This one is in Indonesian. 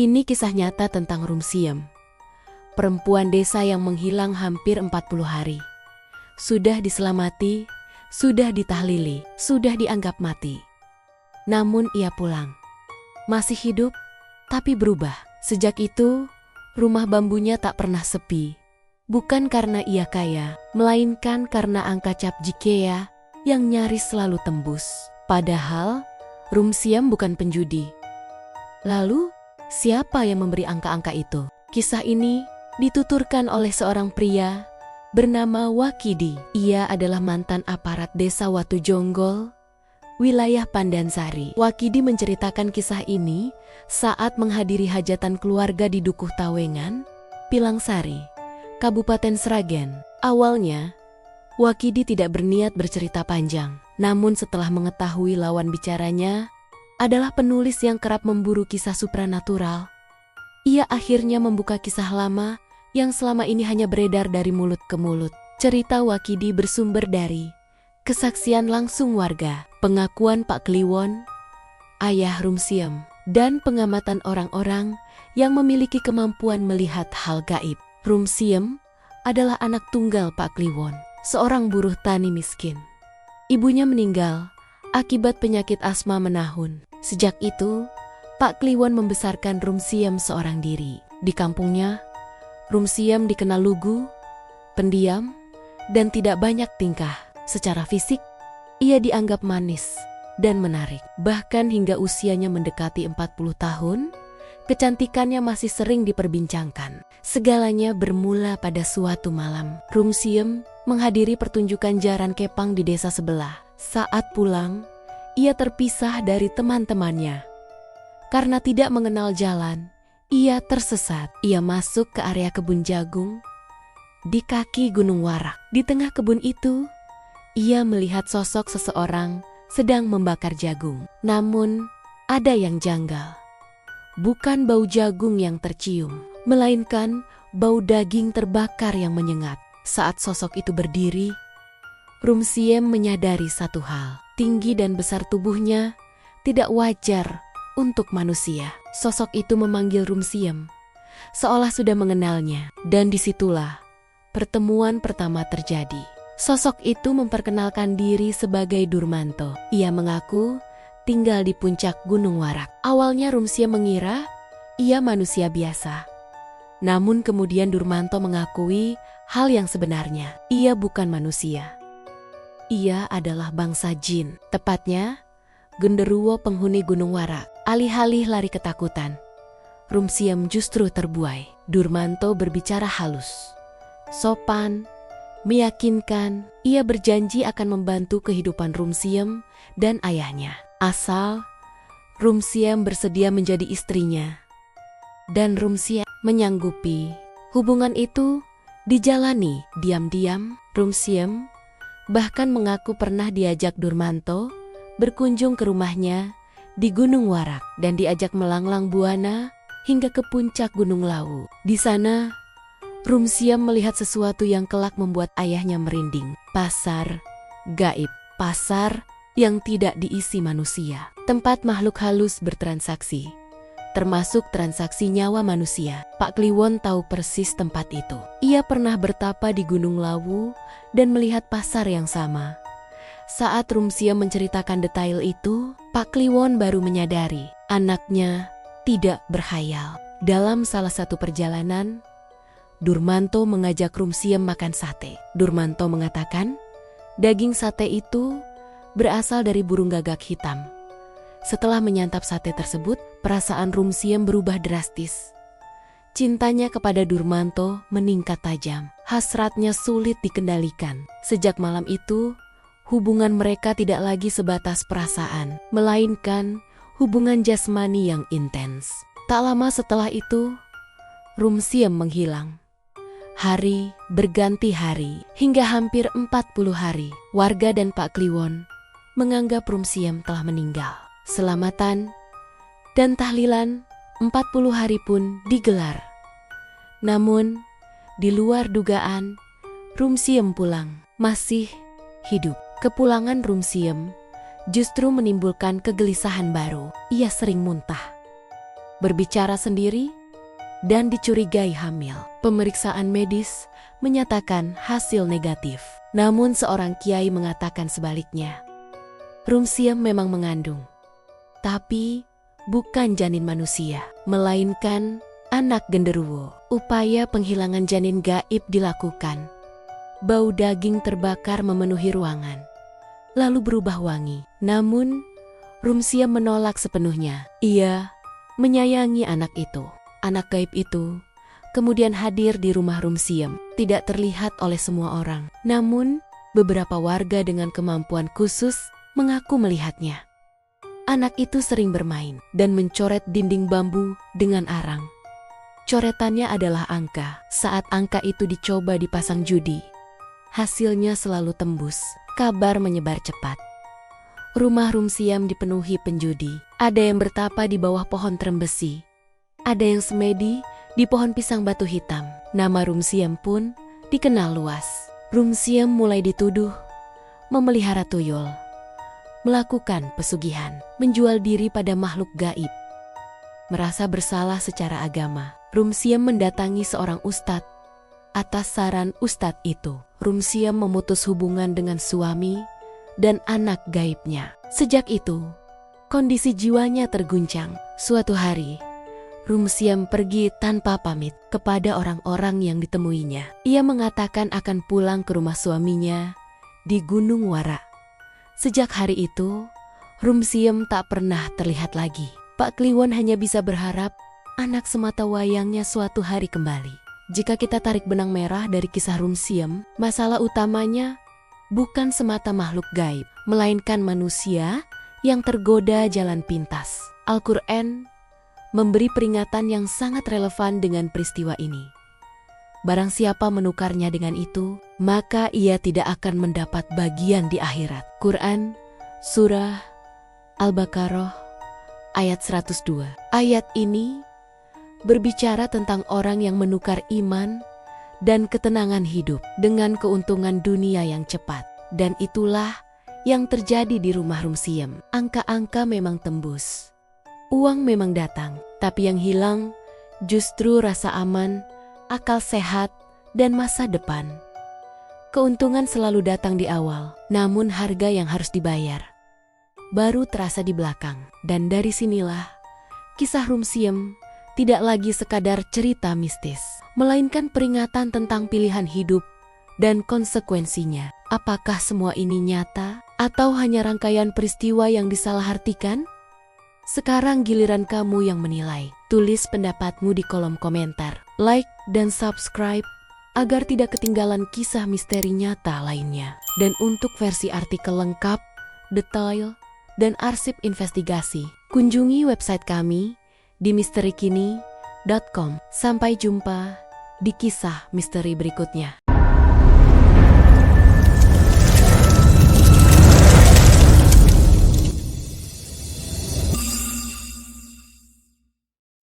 Ini kisah nyata tentang Rumsiem, perempuan desa yang menghilang hampir 40 hari. Sudah diselamati, sudah ditahlili, sudah dianggap mati. Namun ia pulang. Masih hidup, tapi berubah. Sejak itu, rumah bambunya tak pernah sepi. Bukan karena ia kaya, melainkan karena angka cap jikeya yang nyaris selalu tembus. Padahal, Rumsiem bukan penjudi. Lalu, siapa yang memberi angka-angka itu? Kisah ini dituturkan oleh seorang pria bernama Wakidi. Ia adalah mantan aparat desa Watu Jonggol, wilayah Pandansari. Wakidi menceritakan kisah ini saat menghadiri hajatan keluarga di Dukuh Tawengan, Pilangsari, Kabupaten Sragen. Awalnya, Wakidi tidak berniat bercerita panjang. Namun setelah mengetahui lawan bicaranya adalah penulis yang kerap memburu kisah supranatural, ia akhirnya membuka kisah lama yang selama ini hanya beredar dari mulut ke mulut. Cerita Wakidi bersumber dari kesaksian langsung warga, pengakuan Pak Kliwon, ayah Rumsiem, dan pengamatan orang-orang yang memiliki kemampuan melihat hal gaib. Rumsiem adalah anak tunggal Pak Kliwon, seorang buruh tani miskin. Ibunya meninggal akibat penyakit asma menahun. Sejak itu, Pak Kliwon membesarkan Rumsiem seorang diri. Di kampungnya, Rumsiem dikenal lugu, pendiam, dan tidak banyak tingkah. Secara fisik, ia dianggap manis dan menarik. Bahkan hingga usianya mendekati 40 tahun, kecantikannya masih sering diperbincangkan. Segalanya bermula pada suatu malam. Rumsiem menghadiri pertunjukan jaran kepang di desa sebelah. Saat pulang, ia terpisah dari teman-temannya. Karena tidak mengenal jalan, ia tersesat. Ia masuk ke area kebun jagung di kaki Gunung Warak. Di tengah kebun itu, ia melihat sosok seseorang sedang membakar jagung. Namun, ada yang janggal. Bukan bau jagung yang tercium, melainkan bau daging terbakar yang menyengat. Saat sosok itu berdiri, Rumsiem menyadari satu hal. Tinggi dan besar tubuhnya tidak wajar untuk manusia. Sosok itu memanggil Rumsiem, seolah sudah mengenalnya. Dan disitulah pertemuan pertama terjadi. Sosok itu memperkenalkan diri sebagai Durmanto. Ia mengaku tinggal di puncak Gunung Warak. Awalnya Rumsiem mengira ia manusia biasa. Namun kemudian Durmanto mengakui hal yang sebenarnya. Ia bukan manusia. Ia adalah bangsa jin. Tepatnya, genderuwo penghuni Gunung Warak. Alih-alih lari ketakutan, Rumsiem justru terbuai. Durmanto berbicara halus, sopan, meyakinkan. Ia berjanji akan membantu kehidupan Rumsiem dan ayahnya, asal Rumsiem bersedia menjadi istrinya. Dan Rumsiem menyanggupi. Hubungan itu dijalani diam-diam. Rumsiem bahkan mengaku pernah diajak Durmanto berkunjung ke rumahnya di Gunung Warak dan diajak melanglang buana hingga ke puncak Gunung Lawu. Di sana, Rumsiem melihat sesuatu yang kelak membuat ayahnya merinding. Pasar gaib, pasar yang tidak diisi manusia. Tempat makhluk halus bertransaksi, termasuk transaksi nyawa manusia. Pak Kliwon tahu persis tempat itu. Ia pernah bertapa di Gunung Lawu dan melihat pasar yang sama. Saat Rumsiem menceritakan detail itu, Pak Kliwon baru menyadari anaknya tidak berhayal. Dalam salah satu perjalanan, Durmanto mengajak Rumsiem makan sate. Durmanto mengatakan, daging sate itu berasal dari burung gagak hitam. Setelah menyantap sate tersebut, perasaan Rumsiem berubah drastis. Cintanya kepada Durmanto meningkat tajam. Hasratnya sulit dikendalikan. Sejak malam itu, hubungan mereka tidak lagi sebatas perasaan, melainkan hubungan jasmani yang intens. Tak lama setelah itu, Rumsiem menghilang. Hari berganti hari, hingga hampir 40 hari, warga dan Pak Kliwon menganggap Rumsiem telah meninggal. Selamatan dan tahlilan 40 hari pun digelar. Namun, di luar dugaan, Rumsiem pulang, masih hidup. Kepulangan Rumsiem justru menimbulkan kegelisahan baru. Ia sering muntah, berbicara sendiri, dan dicurigai hamil. Pemeriksaan medis menyatakan hasil negatif. Namun seorang kiai mengatakan sebaliknya. Rumsiem memang mengandung, tapi bukan janin manusia, melainkan anak genderuwo. Upaya penghilangan janin gaib dilakukan. Bau daging terbakar memenuhi ruangan, lalu berubah wangi. Namun, Rumsiem menolak sepenuhnya. Ia menyayangi anak itu. Anak gaib itu kemudian hadir di rumah Rumsiem, tidak terlihat oleh semua orang. Namun, beberapa warga dengan kemampuan khusus mengaku melihatnya. Anak itu sering bermain dan mencoret dinding bambu dengan arang. Coretannya adalah angka. Saat angka itu dicoba dipasang judi, hasilnya selalu tembus. Kabar menyebar cepat. Rumah Rumsiem dipenuhi penjudi. Ada yang bertapa di bawah pohon trembesi. Ada yang semedi di pohon pisang batu hitam. Nama Rumsiem pun dikenal luas. Rumsiem mulai dituduh memelihara tuyul, melakukan pesugihan, menjual diri pada makhluk gaib. Merasa bersalah secara agama, Rumsiem mendatangi seorang ustadz. Atas saran ustadz itu, Rumsiem memutus hubungan dengan suami dan anak gaibnya. Sejak itu, kondisi jiwanya terguncang. Suatu hari, Rumsiem pergi tanpa pamit kepada orang-orang yang ditemuinya. Ia mengatakan akan pulang ke rumah suaminya di Gunung Wara. Sejak hari itu, Rumsiem tak pernah terlihat lagi. Pak Kliwon hanya bisa berharap anak semata wayangnya suatu hari kembali. Jika kita tarik benang merah dari kisah Rumsiem, masalah utamanya bukan semata makhluk gaib, melainkan manusia yang tergoda jalan pintas. Al-Quran memberi peringatan yang sangat relevan dengan peristiwa ini. Barang siapa menukarnya dengan itu, maka ia tidak akan mendapat bagian di akhirat. Quran, Surah Al-Baqarah, ayat 102. Ayat ini berbicara tentang orang yang menukar iman dan ketenangan hidup dengan keuntungan dunia yang cepat. Dan itulah yang terjadi di rumah Rumsiem. Angka-angka memang tembus. Uang memang datang, tapi yang hilang justru rasa aman, akal sehat, dan masa depan. Keuntungan selalu datang di awal, namun harga yang harus dibayar baru terasa di belakang. Dan dari sinilah kisah Rumsiem tidak lagi sekadar cerita mistis, melainkan peringatan tentang pilihan hidup dan konsekuensinya. Apakah semua ini nyata atau hanya rangkaian peristiwa yang disalahartikan? Sekarang giliran kamu yang menilai. Tulis pendapatmu di kolom komentar, like dan subscribe agar tidak ketinggalan kisah misteri nyata lainnya. Dan untuk versi artikel lengkap, detail, dan arsip investigasi, kunjungi website kami di misterikini.com. Sampai jumpa di kisah misteri berikutnya.